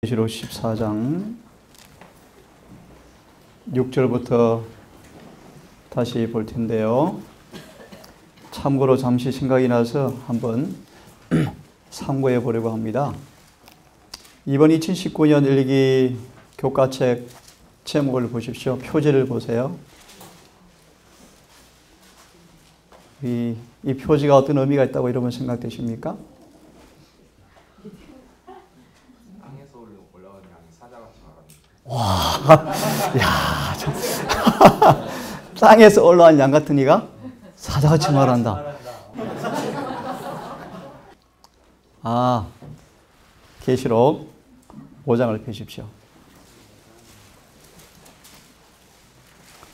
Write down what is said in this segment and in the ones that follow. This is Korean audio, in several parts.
계시록 14장 6절부터 다시 볼 텐데요. 참고로 잠시 생각이 나서 한번 참고해 보려고 합니다. 이번 2019년 1기 교과책 제목을 보십시오. 표지를 보세요. 이 표지가 어떤 의미가 있다고 여러분 생각되십니까? 와, 야, 땅에서 올라온 양 같은 이가 사자같이 말한다. 계시록 5장을 펴십시오.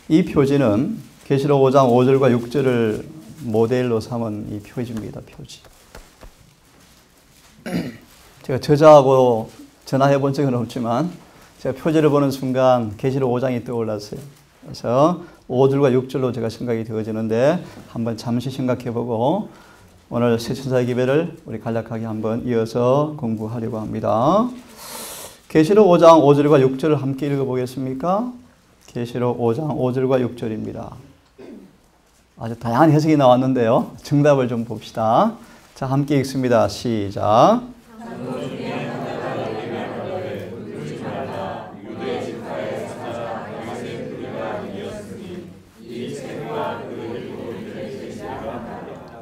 이 표지는 계시록 5장 5절과 6절을 모델로 삼은 이 표지입니다. 표지. 제가 저자하고 전화해 본 적은 없지만 제가 표지를 보는 순간 계시록 5장이 떠올랐어요. 그래서 5절과 6절로 제가 생각이 되어지는데 한번 잠시 생각해보고 오늘 새천사의 기별을 우리 간략하게 한번 이어서 공부하려고 합니다. 계시록 5장 5절과 6절을 함께 읽어보겠습니까? 계시록 5장 5절과 6절입니다. 아주 다양한 해석이 나왔는데요. 정답을 좀 봅시다. 자, 함께 읽습니다. 시작.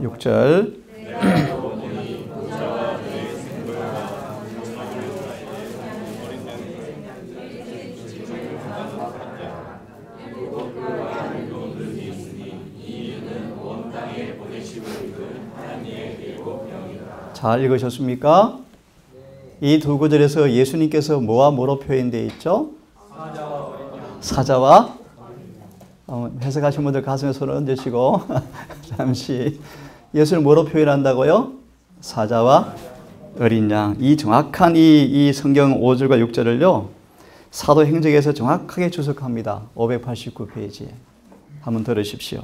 육 절. 잘 읽으셨습니까? 이 두 구절에서 예수님께서 뭐와 뭐로 표현되어 있죠? 사자와 해석하신 분들 가슴에 손을 얹으시고 잠시 예수를 뭐로 표현한다고요? 사자와 어린 양. 이 정확한 이 성경 5절과 6절을요. 사도행적에서 정확하게 주석합니다. 589페이지에. 한번 들으십시오.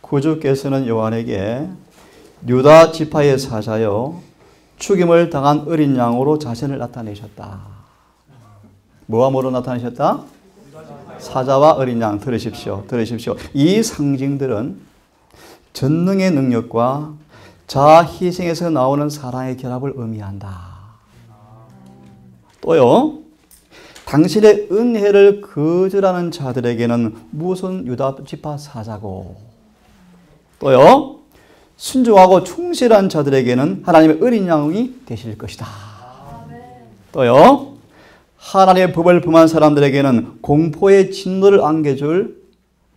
구주께서는 요한에게 유다 지파의 사자여 죽임을 당한 어린 양으로 자신을 나타내셨다. 뭐와 뭐로 나타내셨다? 사자와 어린 양. 들으십시오. 들으십시오. 이 상징들은 전능의 능력과 자아 희생에서 나오는 사랑의 결합을 의미한다. 또요. 당신의 은혜를 거절하는 자들에게는 무슨 유다 지파 사자고, 또요. 순종하고 충실한 자들에게는 하나님의 어린 양이 되실 것이다. 또요. 하나님의 법을 범한 사람들에게는 공포의 진노를 안겨줄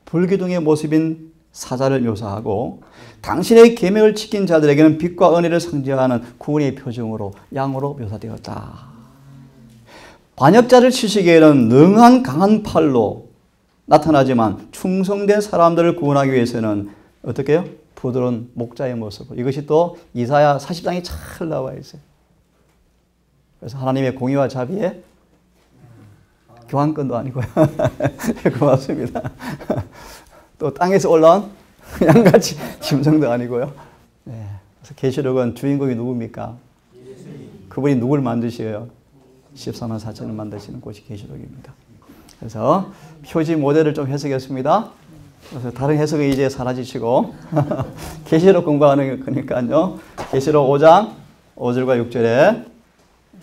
불기둥의 모습인 사자를 묘사하고, 당신의 계명을 지킨 자들에게는 빛과 은혜를 상징하는 구원의 표징으로 양으로 묘사되었다. 반역자를 치시기에는 능한 강한 팔로 나타나지만 충성된 사람들을 구원하기 위해서는 어떻게 해요? 부드러운 목자의 모습. 이것이 또 이사야 40장에 잘 나와 있어요. 그래서 하나님의 공의와 자비에 교환권도 아니고요. 고맙습니다. 또 땅에서 올라온 양같이 짐승도 아니고요. 네. 그래서 계시록은 주인공이 누굽니까? 그분이 누굴 만드셔요? 14만 4천을 만드시는 곳이 계시록입니다. 그래서 표지 모델을 좀 해석했습니다. 그래서 다른 해석은 이제 사라지시고 계시록 공부하는 거니까요. 계시록 5장 5절과 6절에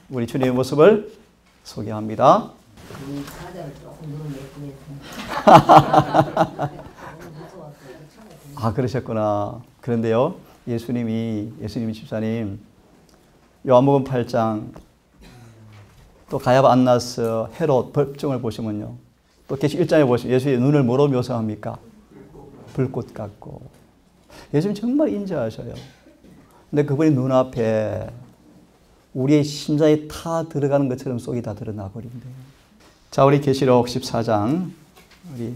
우리 주님의 모습을 소개합니다. 그러셨구나. 그런데요, 예수님 집사님, 요한복음 8장, 또 가야바 안나스, 헤롯, 법정을 보시면요. 또 계시 1장에 보시면 예수의 눈을 뭐로 묘사합니까? 불꽃 같고. 예수님 정말 인자하셔요. 근데 그분의 눈앞에 우리의 심장에 타 들어가는 것처럼 속이 다 드러나 버린대요. 자, 우리 계시록 14장, 우리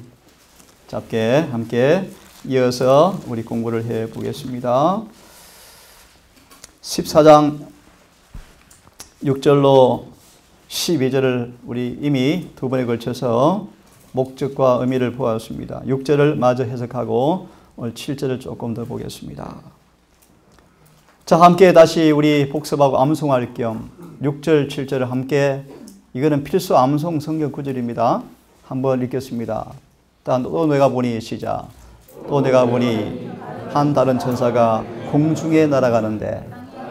짧게 함께 이어서 우리 공부를 해 보겠습니다. 14장 6절로 12절을 우리 이미 두 번에 걸쳐서 목적과 의미를 보았습니다. 6절을 마저 해석하고 오늘 7절을 조금 더 보겠습니다. 자, 함께 다시 우리 복습하고 암송할 겸 6절, 7절을 함께, 이거는 필수 암송 성경 구절입니다. 한번 읽겠습니다. 또 내가 보니, 시작. 또 내가 보니 한 다른 천사가 공중에 날아가는데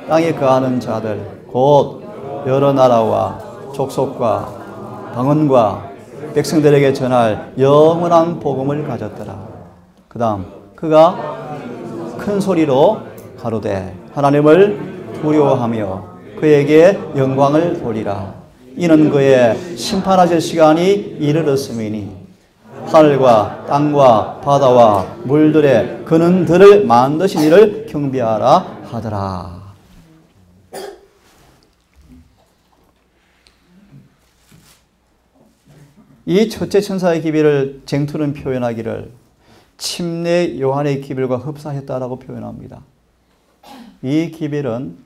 땅에 거하는 자들 곧 여러 나라와 족속과 방언과 백성들에게 전할 영원한 복음을 가졌더라. 그 다음 그가 큰 소리로 가로되 하나님을 두려워하며 그에게 영광을 돌리라. 이는 그의 심판하실 시간이 이르렀음이니 하늘과 땅과 바다와 물들의 근원들을 만드신 이를 경배하라 하더라. 이 첫째 천사의 기별을 쟁투는 표현하기를 침례 요한의 기별과 흡사했다라고 표현합니다. 이 기별은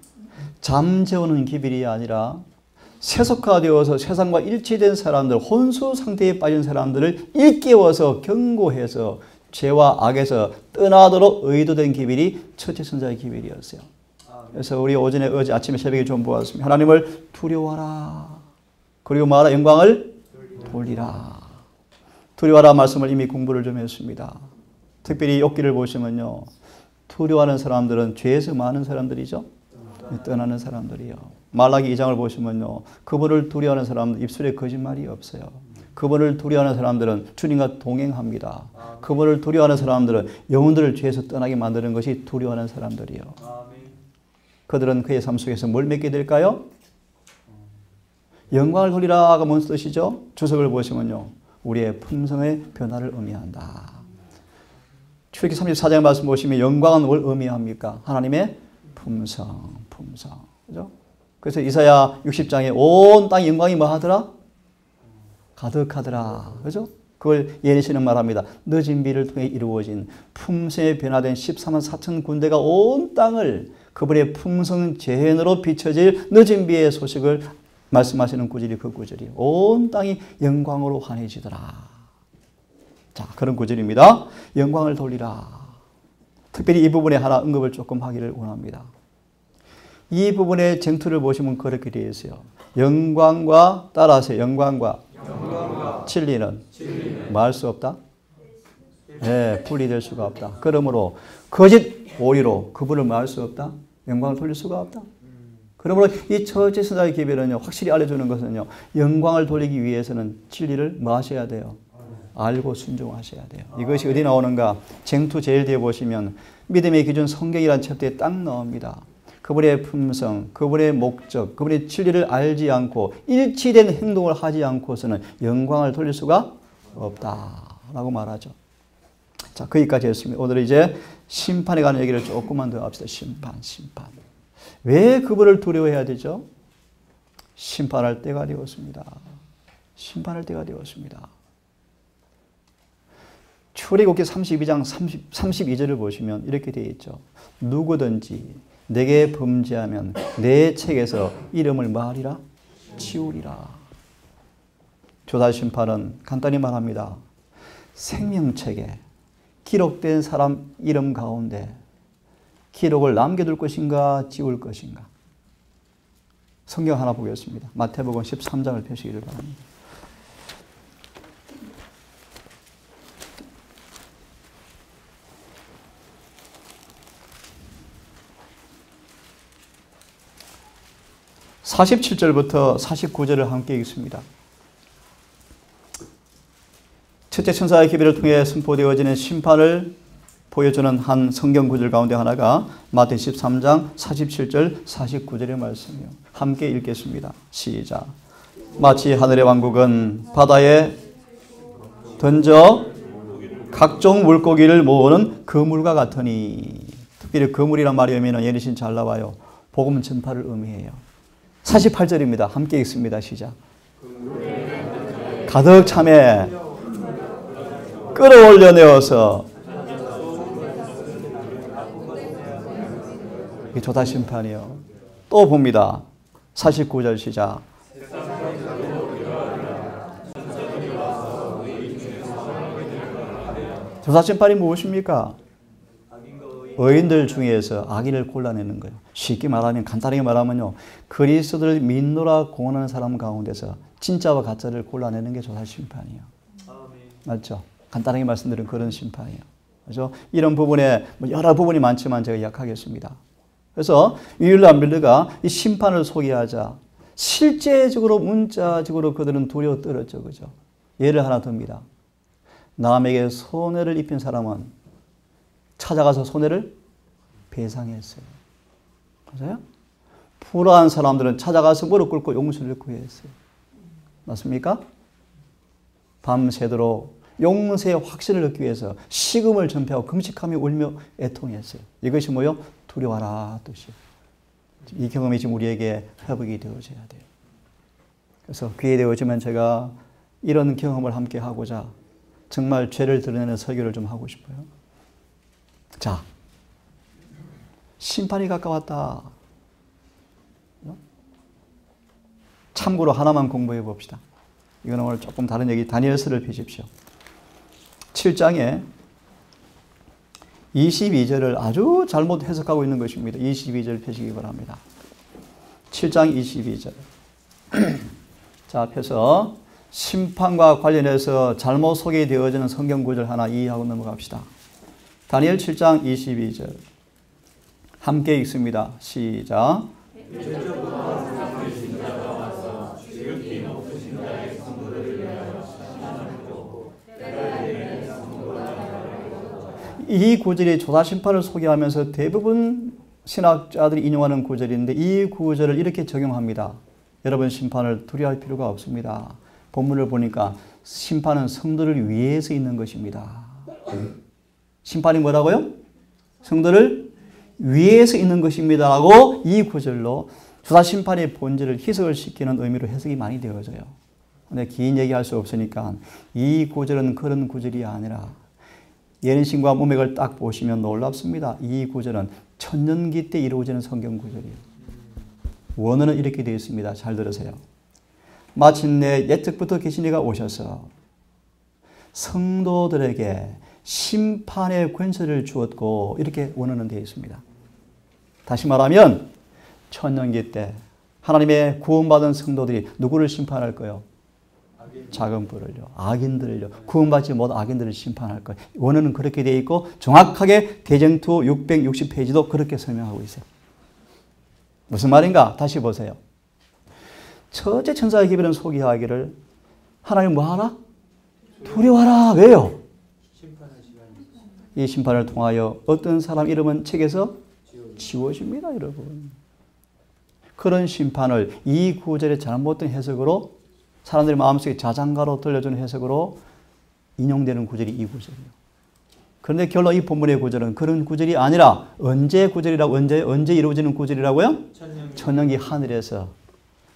잠재우는 기별이 아니라 세속화되어서 세상과 일치된 사람들, 혼수 상태에 빠진 사람들을 일깨워서 경고해서 죄와 악에서 떠나도록 의도된 기별이 첫째 천사의 기별이었어요. 그래서 우리 어제 아침에 새벽에 좀 보았습니다. 하나님을 두려워하라. 그리고 말하라. 영광을 돌리라. 두려워하라 말씀을 이미 공부를 좀 했습니다. 특별히 욥기를 보시면요. 두려워하는 사람들은 죄에서 많은 사람들이죠. 떠나는 사람들이요. 말라기 2장을 보시면요. 그분을 두려워하는 사람들 입술에 거짓말이 없어요. 그분을 두려워하는 사람들은 주님과 동행합니다. 그분을 두려워하는 사람들은 영혼들을 죄에서 떠나게 만드는 것이 두려워하는 사람들이요. 그들은 그의 삶 속에서 뭘 맺게 될까요? 영광을 돌리라가 뭔 뜻이죠? 주석을 보시면요. 우리의 품성의 변화를 의미한다. 출애굽기 34장 말씀 보시면 영광은 뭘 의미합니까? 하나님의 품성. 그죠? 그래서 이사야 60장에 온 땅 영광이 뭐 하더라? 가득하더라. 그죠? 그걸 예리시는 말합니다. 늦은 비를 통해 이루어진 품성에 변화된 14만 4천 군대가 온 땅을 그분의 품성 재현으로 비춰질 늦은 비의 소식을 말씀하시는 구절이 그 구절이에요. 온 땅이 영광으로 환해지더라. 자, 그런 구절입니다. 영광을 돌리라. 특별히 이 부분에 하나 언급을 조금 하기를 원합니다. 이 부분의 쟁투를 보시면 그렇게 되어 있어요. 영광과 따라하세요. 영광과 진리는 뭐 할 수 없다? 네, 분리될 수가 없다. 그러므로 거짓 오리로 그분을 뭐 할 수 없다? 영광을 돌릴 수가 없다. 그러므로 이 첫째 천사의 기별은요, 확실히 알려주는 것은요, 영광을 돌리기 위해서는 진리를 뭐 하셔야 돼요? 알고 순종하셔야 돼요. 이것이 어디 나오는가? 쟁투 제일 뒤에 보시면 믿음의 기준 성경이라는 챕터에 딱 나옵니다. 그분의 품성, 그분의 목적, 그분의 진리를 알지 않고 일치된 행동을 하지 않고서는 영광을 돌릴 수가 없다라고 말하죠. 자, 거기까지 했습니다. 오늘은 이제 심판에 관한 얘기를 조금만 더 합시다. 심판. 왜 그분을 두려워해야 되죠? 심판할 때가 되었습니다. 출애굽기 32장 32절을 보시면 이렇게 되어 있죠. 누구든지 내게 범죄하면 내 책에서 이름을 뭐하리라? 지우리라. 조사 심판은 간단히 말합니다. 생명책에 기록된 사람 이름 가운데 기록을 남겨둘 것인가 지울 것인가. 성경 하나 보겠습니다. 마태복음 13장을 펴시기를 바랍니다. (47절부터) (49절을) 함께 읽습니다. 첫째 천사의 기별을 통해 선포되어지는 심판을 보여주는 한 성경 구절 가운데 하나가 마태 13장 47절 49절의 말씀이요. 함께 읽겠습니다. 시작. 마치 하늘의 왕국은 바다에 던져 각종 물고기를 모으는 그물과 같으니. 특별히 그물이란 말이 의미는 예리신 잘 나와요. 복음 전파를 의미해요. 48절입니다. 함께 읽습니다. 시작. 가득 참에 끌어올려 내어서. 이게 조사 심판이요. 또 봅니다. 49절 시작. 조사 심판이 무엇입니까? 의인들 중에서 악인을 골라내는 거예요. 쉽게 말하면, 간단하게 말하면요, 그리스도를 믿노라 공언하는 사람 가운데서 진짜와 가짜를 골라내는 게 조사 심판이에요. 맞죠? 간단하게 말씀드린 그런 심판이에요. 그래서 이런 부분에 여러 부분이 많지만 제가 약하겠습니다. 그래서 윌리엄 밀러가 이 심판을 소개하자 실제적으로 문자적으로 그들은 두려워 떨었죠. 그죠? 예를 하나 듭니다. 남에게 손해를 입힌 사람은 찾아가서 손해를 배상했어요. 맞아요? 불화한 사람들은 찾아가서 무릎 꿇고 용서를 구했어요. 맞습니까? 밤새도록 용서의 확신을 얻기 위해서 식음을 전폐하고 금식하며 울며 애통했어요. 이것이 뭐요? 두려워라 뜻이에요. 이 경험이 지금 우리에게 회복이 되어져야 돼요. 그래서 기회 되어지면 제가 이런 경험을 함께 하고자 정말 죄를 드러내는 설교를 좀 하고 싶어요. 자, 심판이 가까웠다. 참고로 하나만 공부해 봅시다. 이거는 오늘 조금 다른 얘기, 다니엘서를 펴십시오. 7장에 22절을 아주 잘못 해석하고 있는 것입니다. 22절 펴시기 바랍니다. 7장 22절. 자, 펴서 심판과 관련해서 잘못 소개되어지는 성경 구절 하나 이해하고 넘어갑시다. 다니엘 7장 22절. 함께 읽습니다. 시작. 이 구절이 조사심판을 소개하면서 대부분 신학자들이 인용하는 구절인데 이 구절을 이렇게 적용합니다. 여러분 심판을 두려워할 필요가 없습니다. 본문을 보니까 심판은 성도를 위해서 있는 것입니다. 심판이 뭐라고요? 성도를 위해서 있는 것입니다. 라고 이 구절로 조사심판의 본질을 희석을 시키는 의미로 해석이 많이 되어져요. 근데 긴 얘기할 수 없으니까 이 구절은 그런 구절이 아니라 예언신과 문맥을 딱 보시면 놀랍습니다. 이 구절은 천년기 때 이루어지는 성경 구절이에요. 원어는 이렇게 되어 있습니다. 잘 들으세요. 마침내 옛적부터 계신 이가 오셔서 성도들에게 심판의 권세를 주었고 이렇게 원어는 되어 있습니다. 다시 말하면 천년기 때 하나님의 구원받은 성도들이 누구를 심판할 거예요? 작은 불을요. 악인들을요. 구원받지 못한 악인들을 심판할 거예요. 원어는 그렇게 되어 있고 정확하게 대쟁투 660페이지도 그렇게 설명하고 있어요. 무슨 말인가? 다시 보세요. 첫째 천사의 기별은 소개하기를 하나님 뭐하라? 두려워하라. 왜요? 이 심판을 통하여 어떤 사람 이름은 책에서 지워집니다. 여러분. 그런 심판을 이 구절의 잘못된 해석으로 사람들의 마음속에 자장가로 들려주는 해석으로 인용되는 구절이 이 구절이에요. 그런데 결론 이 본문의 구절은 그런 구절이 아니라 언제 구절이라고 언제 이루어지는 구절이라고요? 천년기 하늘에서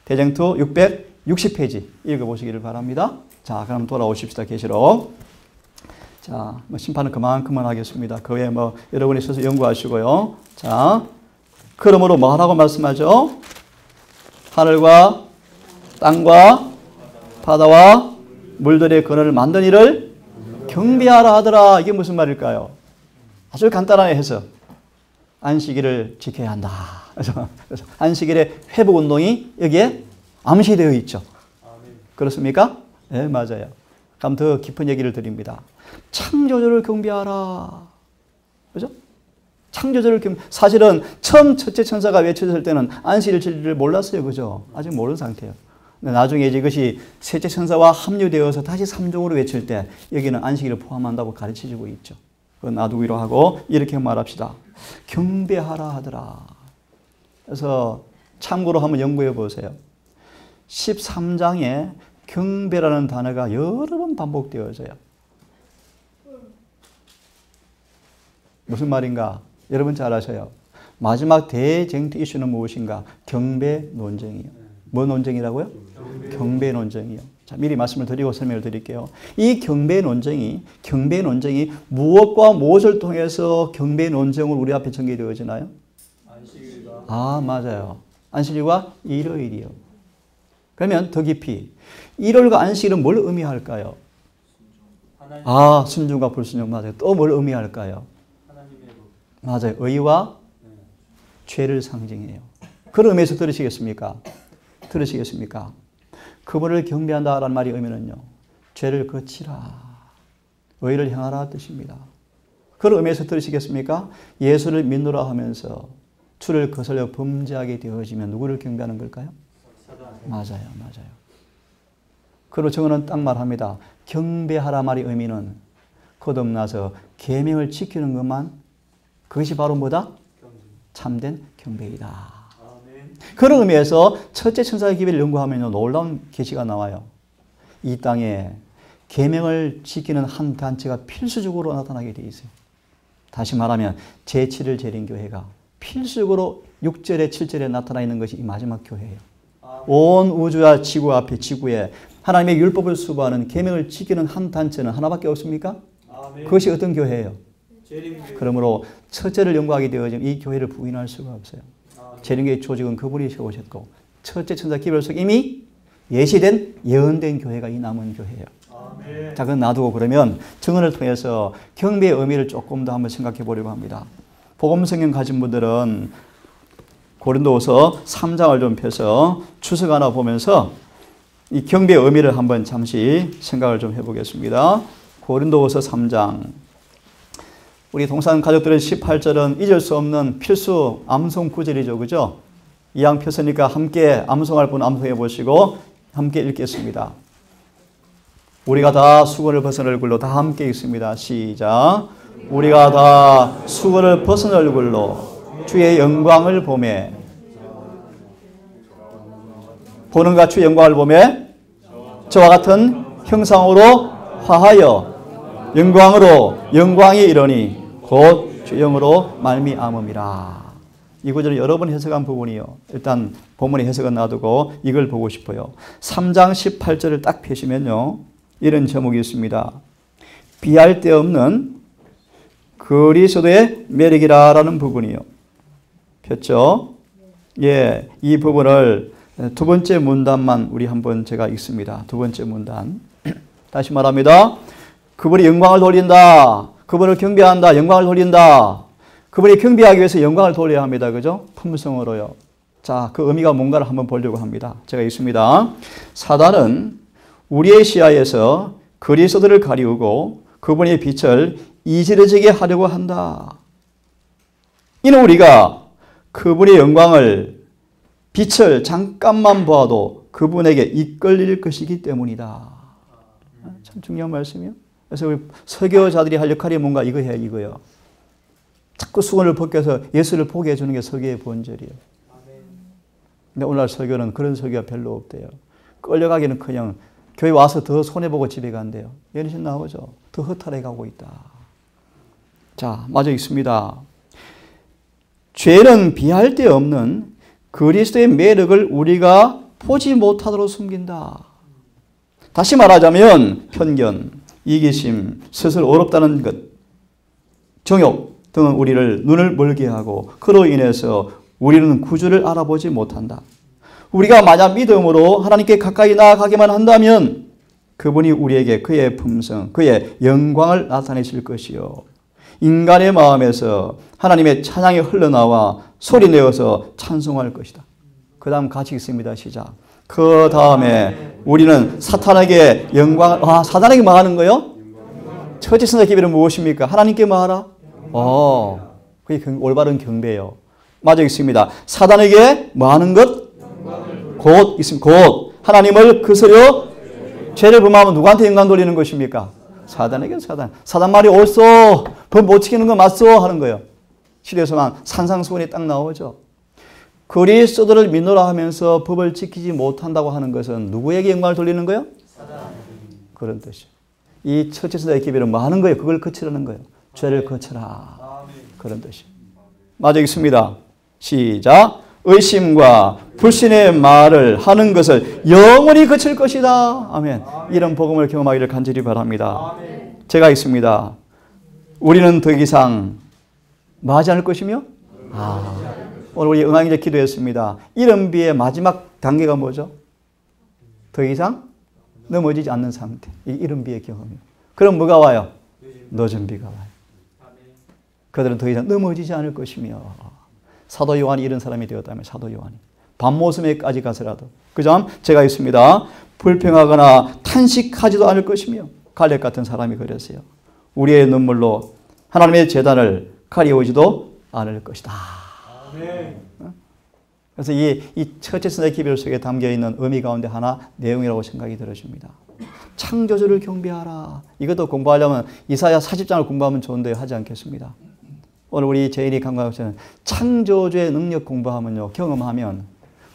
대쟁투 660페이지 읽어보시기를 바랍니다. 자, 그럼 돌아오십시다. 계시록. 자, 심판은 그만큼만 하겠습니다. 그 외에 여러분이 있어서 연구하시고요. 자, 그러므로 뭐 하라고 말씀하죠? 하늘과 땅과 바다와 물들의 근원을 만든 이를 경배하라 하더라. 이게 무슨 말일까요? 아주 간단하게 해서 안식일을 지켜야 한다. 그래서 안식일의 회복운동이 여기에 암시되어 있죠. 그렇습니까? 네, 맞아요. 그럼 더 깊은 얘기를 드립니다. 창조주를 경배하라. 그죠? 창조주를 사실은 처음 첫째 천사가 외쳐졌을 때는 안식일 진리를 몰랐어요. 그죠? 아직 모르는 상태예요. 나중에 이것이 셋째 천사와 합류되어서 다시 삼종으로 외칠 때 여기는 안식일을 포함한다고 가르쳐주고 있죠. 그건 놔두기로 하고 이렇게 말합시다. 경배하라 하더라. 그래서 참고로 한번 연구해 보세요. 13장에 경배라는 단어가 여러 번 반복되어져요. 무슨 말인가? 여러분 잘 아셔요. 마지막 대쟁투 이슈는 무엇인가? 경배 논쟁이요. 뭐 논쟁이라고요? 경배 논쟁이요. 자, 미리 말씀을 드리고 설명을 드릴게요. 이 경배 논쟁이 무엇과 무엇을 통해서 경배 논쟁으로 우리 앞에 전개되어지나요? 안식일과. 아, 맞아요. 안식일과 일요일이요. 그러면 더 깊이 일요일과 안식일은 뭘 의미할까요? 순종과 불순종 맞아요. 또 뭘 의미할까요? 맞아요. 의와 죄를 상징해요. 그런 의미에서 들으시겠습니까? 들으시겠습니까? 그분을 경배한다라는 말의 의미는요. 죄를 거치라. 의를 행하라 뜻입니다. 그런 의미에서 들으시겠습니까? 예수를 믿노라 하면서 주를 거슬려 범죄하게 되어지면 누구를 경배하는 걸까요? 맞아요. 맞아요. 그리고 저거는 딱 말합니다. 경배하라 말의 의미는 거듭나서 계명을 지키는 것만 그것이 바로 뭐다? 참된 경배이다. 그런 의미에서 첫째 천사의 기별을 연구하면 놀라운 계시가 나와요. 이 땅에 계명을 지키는 한 단체가 필수적으로 나타나게 돼 있어요. 다시 말하면 제7일 재림교회가 필수적으로 6절에 7절에 나타나 있는 것이 이 마지막 교회예요. 온 우주와 지구 앞에 지구에 하나님의 율법을 수고하는 계명을 지키는 한 단체는 하나밖에 없습니까? 그것이 어떤 교회예요? 그러므로 첫째를 연구하게 되어지면 이 교회를 부인할 수가 없어요. 재림교회 조직은 그분이 세우셨고 첫째 천사 기별 속 이미 예시된 예언된 교회가 이 남은 교회예요. 자, 그건 놔두고 그러면 증언을 통해서 경배의 의미를 조금 더 한번 생각해 보려고 합니다. 복음성경 가진 분들은 고린도후서 3장을 좀 펴서 추석 하나 보면서 이 경배의 의미를 한번 잠시 생각을 좀 해보겠습니다. 고린도후서 3장. 우리 동산 가족들은 18절은 잊을 수 없는 필수 암송 구절이죠. 그죠? 이왕 폈으니까 함께 암송할 분 암송해 보시고 함께 읽겠습니다. 우리가 다 수건을 벗은 얼굴로 다 함께 읽습니다. 시작. 우리가 다 수건을 벗은 얼굴로 주의 영광을 보매 보는가 주의 영광을 보매 저와 같은 형상으로 화하여 영광으로 영광이 이르니 곧 주의 영으로 말미암음이라. 이 구절은 여러 번 해석한 부분이요. 일단 본문의 해석은 놔두고 이걸 보고 싶어요. 3장 18절을 딱 펴시면요. 이런 제목이 있습니다. 비할 데 없는 그리스도의 매력이라는 부분이요. 폈죠? 예, 이 부분을 두 번째 문단만 우리 한번 제가 읽습니다. 두 번째 문단. 다시 말합니다. 그분이 영광을 돌린다. 그분을 경배한다. 영광을 돌린다. 그분이 경배하기 위해서 영광을 돌려야 합니다. 그죠? 품성으로요. 자, 그 의미가 뭔가를 한번 보려고 합니다. 제가 읽습니다. 사단은 우리의 시야에서 그리스도를 가리우고 그분의 빛을 이지러지게 하려고 한다. 이는 우리가 그분의 영광을 빛을 잠깐만 보아도 그분에게 이끌릴 것이기 때문이다. 참 중요한 말씀이요. 그래서 우리 설교자들이 할 역할이 뭔가 이거예요. 이거요. 자꾸 수건을 벗겨서 예수를 보게 해주는 게 설교의 본질이에요. 근데 오늘날 설교는 그런 설교가 별로 없대요. 끌려가기는 그냥 교회 와서 더 손해보고 집에 간대요. 연신 나오죠. 더 허탈해 가고 있다. 자, 마저 읽습니다. 죄는 비할 데 없는 그리스도의 매력을 우리가 보지 못하도록 숨긴다. 다시 말하자면 편견, 이기심, 스스로 어렵다는 것, 정욕 등은 우리를 눈을 멀게 하고 그로 인해서 우리는 구주를 알아보지 못한다. 우리가 만약 믿음으로 하나님께 가까이 나아가기만 한다면 그분이 우리에게 그의 품성, 그의 영광을 나타내실 것이요. 인간의 마음에서 하나님의 찬양이 흘러나와 소리내어서 찬송할 것이다. 그 다음 같이 읽습니다. 시작. 그 다음에 우리는 사탄에게 영광을, 사탄에게 뭐 하는 거요? 첫째 선사 기별은 무엇입니까? 하나님께 뭐 하라? 그게 올바른 경배예요. 맞아 있습니다. 사단에게 뭐 하는 것? 곧 있습니다. 곧 하나님을 거스려 죄를 범하면 누구한테 영광 돌리는 것입니까? 사단에게 사단 말이 옳소. 법 못 지키는 거 맞소 하는 거예요. 시대에서만 산상수훈이 딱 나오죠. 그리스도를 믿노라 하면서 법을 지키지 못한다고 하는 것은 누구에게 영광을 돌리는 거예요? 사단. 그런 뜻이에요. 이 첫째 선사의 기별은 뭐 하는 거예요? 그걸 거치라는 거예요. 죄를 거쳐라. 그런 뜻이에요. 맞아 있습니다. 시작. 의심과 불신의 말을 하는 것을 영원히 거칠 것이다. 아멘. 이런 복음을 경험하기를 간절히 바랍니다. 제가 있습니다. 우리는 더 이상 뭐 하지 않을 것이며? 오늘 우리 응앙이제 기도했습니다. 이른비의 마지막 단계가 뭐죠? 더 이상 넘어지지 않는 상태. 이 이른비의 경험이요. 그럼 뭐가 와요? 늦은 비가 와요. 그들은 더 이상 넘어지지 않을 것이며. 사도 요한이 이런 사람이 되었다면 사도 요한이 밤모섬에까지 가서라도 그 점 제가 있습니다. 불평하거나 탄식하지도 않을 것이며 갈렙 같은 사람이 그랬어요. 우리의 눈물로 하나님의 제단을 가리우지도 않을 것이다. 그래서 이 첫째 선자의 기별 속에 담겨있는 의미 가운데 하나 내용이라고 생각이 들어집니다. 창조주를 경배하라. 이것도 공부하려면 이사야 40장을 공부하면 좋은데 하지 않겠습니다. 오늘 우리 제일이 강구하는 것은 창조주의 능력 공부하면요, 경험하면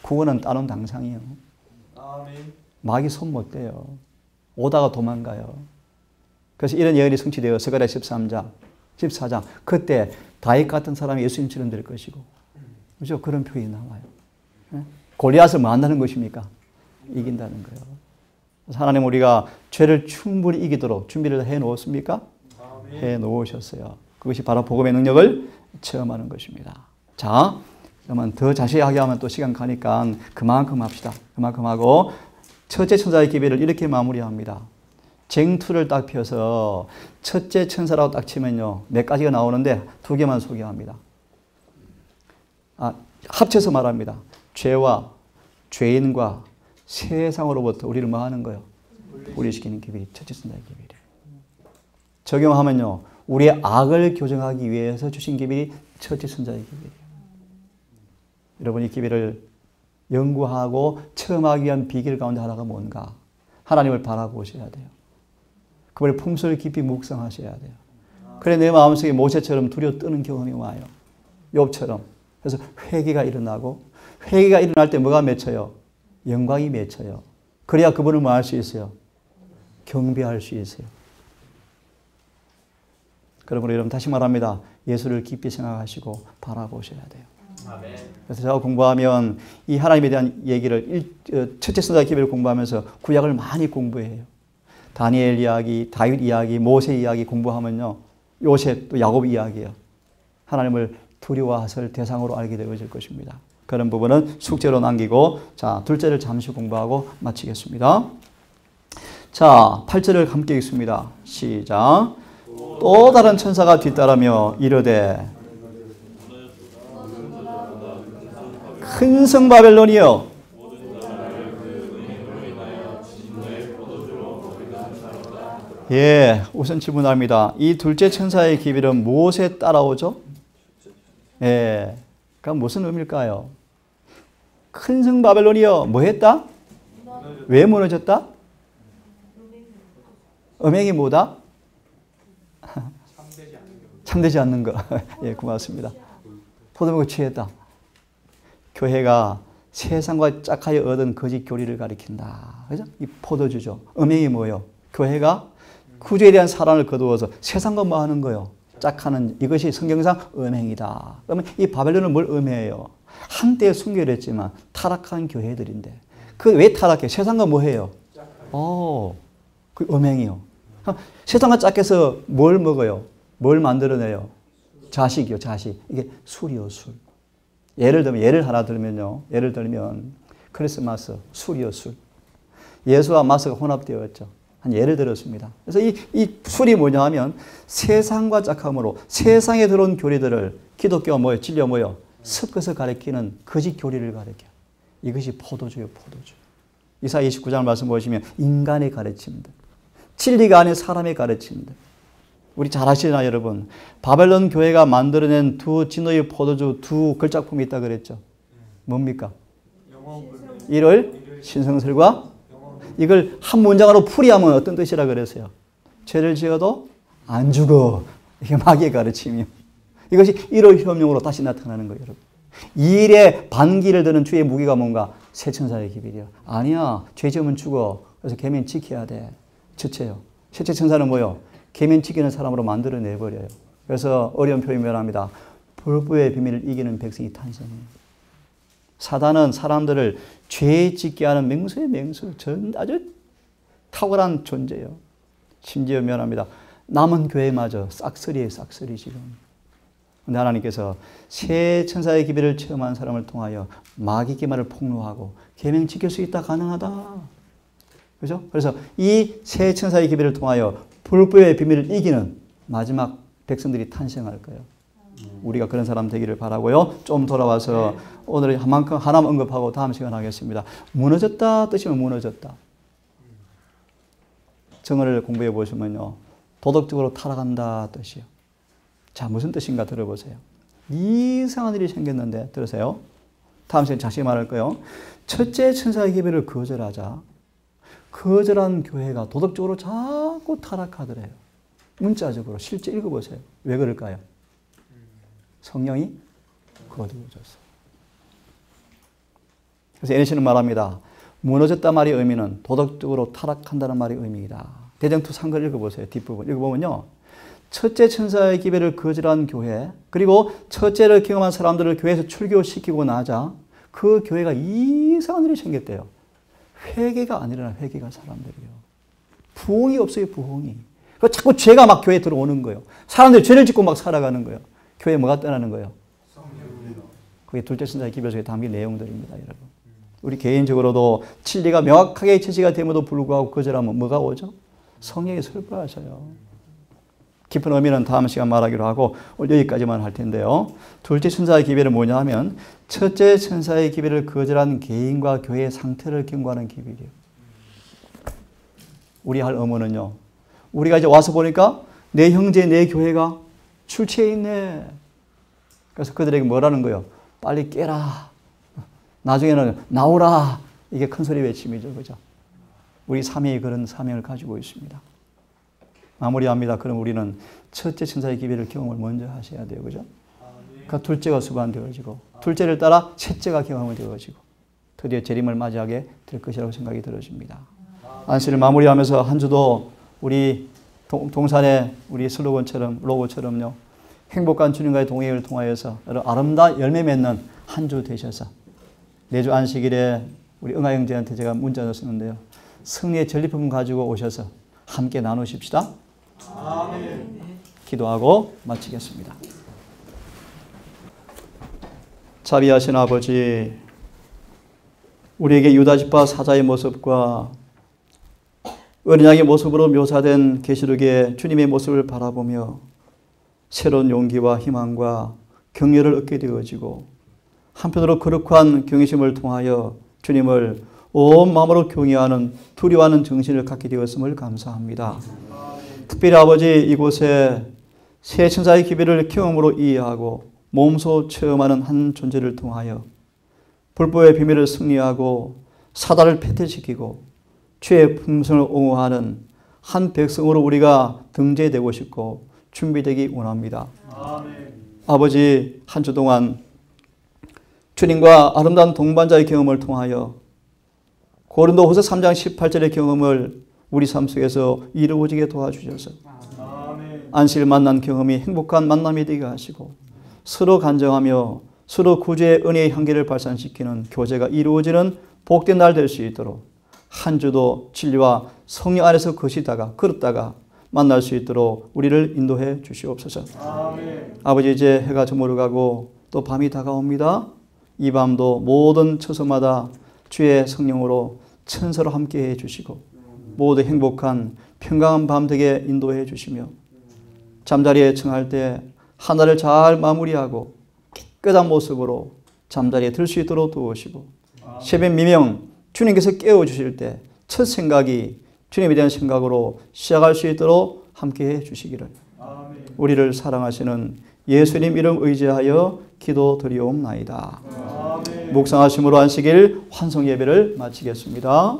그거는 따놓은 당상이에요. 마귀 손 못 대요. 오다가 도망가요. 그래서 이런 예언이 성취되어 스가랴 13장, 14장 그때 다윗 같은 사람이 예수님처럼 될 것이고, 그렇죠? 그런 표현이 나와요. 골리앗을 뭐 한다는 것입니까? 이긴다는 거예요. 하나님 우리가 죄를 충분히 이기도록 준비를 해 놓았습니까? 해 놓으셨어요. 그것이 바로 복음의 능력을 체험하는 것입니다. 자, 그러면 더 자세하게 하면 또 시간 가니까 그만큼 합시다. 그만큼 하고 첫째 천사의 기별을 이렇게 마무리합니다. 쟁투를 딱 펴서 첫째 천사라고 딱 치면요, 몇 가지가 나오는데 두 개만 소개합니다. 합쳐서 말합니다. 죄와 죄인과 세상으로부터 우리를 뭐 하는 거예요? 분리시키는 기별이 첫째 천사의 기별이에요. 적용하면요, 우리의 악을 교정하기 위해서 주신 기별이 첫째 천사의 기별이에요. 여러분 이 기별을 연구하고 체험하기 위한 비결 가운데 하나가 뭔가? 하나님을 바라보셔야 돼요. 그분의 품성을 깊이 묵상하셔야 돼요. 그래 내 마음속에 모세처럼 두려워 뜨는 경험이 와요. 욥처럼. 그래서 회개가 일어나고, 회개가 일어날 때 뭐가 맺혀요? 영광이 맺혀요. 그래야 그분을 뭐 할 수 있어요? 경배할 수 있어요. 그러므로 여러분 다시 말합니다. 예수를 깊이 생각하시고 바라보셔야 돼요. 그래서 제가 공부하면 이 하나님에 대한 얘기를 첫째 선자 기별을 공부하면서 구약을 많이 공부해요. 다니엘 이야기, 다윗 이야기, 모세 이야기 공부하면요, 요셉 또 야곱 이야기예요. 하나님을 두려워하실 대상으로 알게 되어질 것입니다. 그런 부분은 숙제로 남기고, 자, 둘째를 잠시 공부하고 마치겠습니다. 자, 8절을 함께 읽습니다. 시작. 또 다른 천사가 뒤따르며 이르되 큰 성 바벨론이여, 예, 우선 질문합니다. 이 둘째 천사의 기별은 무엇에 따라오죠? 예, 그럼 무슨 의미일까요? 큰 성 바벨론이여, 뭐 했다? 왜 무너졌다? 음행이 뭐다? 참되지 않는 거. 예, 고맙습니다. 포도먹을 취했다. 교회가 세상과 짝하여 얻은 거짓 교리를 가리킨다. 그죠? 이 포도주죠. 음행이 뭐예요? 교회가 구주에 대한 사랑을 거두어서 세상과 뭐 하는 거예요? 짝하는, 이것이 성경상 음행이다. 그러면 이 바벨론은 뭘 음해해요? 한때 순결했지만 타락한 교회들인데, 그 왜 타락해? 세상과 뭐 해요? 그 음행이요. 세상과 짝해서 뭘 먹어요? 뭘 만들어내요? 자식이요, 자식. 이게 술이요, 술. 예를 하나 들면요. 예를 들면 크리스마스, 술이요, 술. 예수와 마스가 혼합되었죠. 한 예를 들었습니다. 그래서 이 술이 뭐냐 하면 세상과 짝함으로 세상에 들어온 교리들을 기독교가 뭐예요? 진리가 뭐예요? 섞어서 가리키는 거짓 교리를 가리켜요. 이것이 포도주예요, 포도주. 이사야 29장 말씀 보시면 인간의 가르침들, 진리가 아닌 사람의 가르침들. 우리 잘 아시잖아요, 여러분. 바벨론 교회가 만들어낸 두 진노의 포도주 두 걸작품이 있다 그랬죠. 뭡니까? 이를 신성설과, 이걸 한 문장으로 풀이하면 어떤 뜻이라 그랬어요? 죄를 지어도 안 죽어. 이게 마귀의 가르침이요. 이것이 1월 효험용으로 다시 나타나는 거예요, 여러분. 이 일에 반기를 드는 주의 무기가 뭔가? 새 천사의 기별이요. 아니야, 죄 지으면 죽어. 그래서 계명 지켜야 돼. 첫째요. 셋째 천사는 뭐요? 계명 지키는 사람으로 만들어내버려요. 그래서 어려운 표현합니다. 불법의 비밀을 이기는 백성이 탄생해요. 사단은 사람들을 죄 짓게 하는 맹수의 맹수, 아주 탁월한 존재예요. 심지어 면합니다. 남은 교회마저 싹쓸이에요, 싹쓸이 지금. 근데 하나님께서 새 천사의 기별을 체험한 사람을 통하여 마귀 기만을 폭로하고 계명 지킬 수 있다, 가능하다. 그죠? 그래서 이 새 천사의 기별을 통하여 불법의 비밀을 이기는 마지막 백성들이 탄생할 거예요. 우리가 그런 사람 되기를 바라고요. 좀 돌아와서 오늘 한만큼 하나만 언급하고 다음 시간 하겠습니다. 무너졌다 뜻이면 무너졌다. 정어를 공부해 보시면요. 도덕적으로 타락한다 뜻이요. 자, 무슨 뜻인가 들어보세요. 이상한 일이 생겼는데 들으세요. 다음 시간에 자세히 말할 거예요. 첫째 천사의 기별을 거절하자 거절한 교회가 도덕적으로 자꾸 타락하더래요. 문자적으로 실제 읽어보세요. 왜 그럴까요? 성령이 거두어졌어요. 그래서 에리시는 말합니다. 무너졌다 말의 의미는 도덕적으로 타락한다는 말의 의미이다. 대정투 3걸 읽어보세요. 뒷부분 읽어보면요. 첫째 천사의 기별을 거절한 교회 그리고 첫째를 경험한 사람들을 교회에서 출교시키고 나자 그 교회가 이상한 일이 생겼대요. 회개가 안 일어나 회개가 사람들이요. 부흥이 없어요. 부흥이. 자꾸 죄가 막 교회에 들어오는 거예요. 사람들이 죄를 짓고 막 살아가는 거예요. 교회에 뭐가 떠나는 거예요? 그게 둘째 천사의 기별 속에 담긴 내용들입니다. 여러분. 우리 개인적으로도 진리가 명확하게 제시가 됨에도 불구하고 거절하면 뭐가 오죠? 성령이 슬퍼하셔요. 깊은 의미는 다음 시간 말하기로 하고 오늘 여기까지만 할 텐데요. 둘째 천사의 기별은 뭐냐 하면 첫째 천사의 기별을 거절한 개인과 교회의 상태를 경고하는 기별이에요. 우리 할 의무는요. 우리가 이제 와서 보니까 내 형제, 내 교회가 출처에 있네. 그래서 그들에게 뭐라는 거예요? 빨리 깨라. 나중에는 나오라. 이게 큰 소리 외침이죠. 그죠? 우리 삼위의 그런 사명을 가지고 있습니다. 마무리합니다. 그럼 우리는 첫째 천사의 기별을 경험을 먼저 하셔야 돼요. 그죠? 그 둘째가 수반되어지고 둘째를 따라 셋째가 경험이 되어지고 드디어 재림을 맞이하게 될 것이라고 생각이 들어집니다. 안식을 마무리하면서 한 주도 우리 동산의 우리 슬로건처럼 로고처럼요. 행복한 주님과의 동행을 통하여서 아름다운 열매 맺는 한 주 되셔서 내주 안식일에 우리 응아 형제한테 제가 문자 줬었는데요. 승리의 전리품 가지고 오셔서 함께 나누십시다. 아멘. 기도하고 마치겠습니다. 자비하신 아버지, 우리에게 유다지파 사자의 모습과 어린 양의 모습으로 묘사된 계시록의 주님의 모습을 바라보며 새로운 용기와 희망과 격려를 얻게 되어지고 한편으로 거룩한 경외심을 통하여 주님을 온 마음으로 경외하는 두려워하는 정신을 갖게 되었음을 감사합니다. 특별히 아버지 이곳에 새 천사의 기별을 경험으로 이해하고 몸소 체험하는 한 존재를 통하여 불법의 비밀을 승리하고 사단을 패퇴시키고 죄의 품성을 옹호하는 한 백성으로 우리가 등재되고 싶고 준비되기 원합니다. 아멘. 아버지 한 주 동안 주님과 아름다운 동반자의 경험을 통하여 고린도후서 3장 18절의 경험을 우리 삶 속에서 이루어지게 도와주셔서 아멘. 안식을 만난 경험이 행복한 만남이 되게 하시고 서로 간정하며 서로 구주의 은혜의 향기를 발산시키는 교제가 이루어지는 복된 날 될 수 있도록 한 주도 진리와 성령 안에서 걸었다가 만날 수 있도록 우리를 인도해 주시옵소서. 아멘. 아버지 이제 해가 저물어가고 또 밤이 다가옵니다. 이 밤도 모든 처소마다 주의 성령으로 천사로 함께해 주시고 모두 행복한 평강한 밤 되게 인도해 주시며 잠자리에 청할 때 하나를 잘 마무리하고 깨끗한 모습으로 잠자리에 들 수 있도록 도우시고 새벽 미명 주님께서 깨워주실 때 첫 생각이 주님에 대한 생각으로 시작할 수 있도록 함께해 주시기를 아멘. 우리를 사랑하시는 예수님 이름 의지하여 기도드리옵나이다. 아멘. 묵상하심으로 안식일 환송 예배를 마치겠습니다.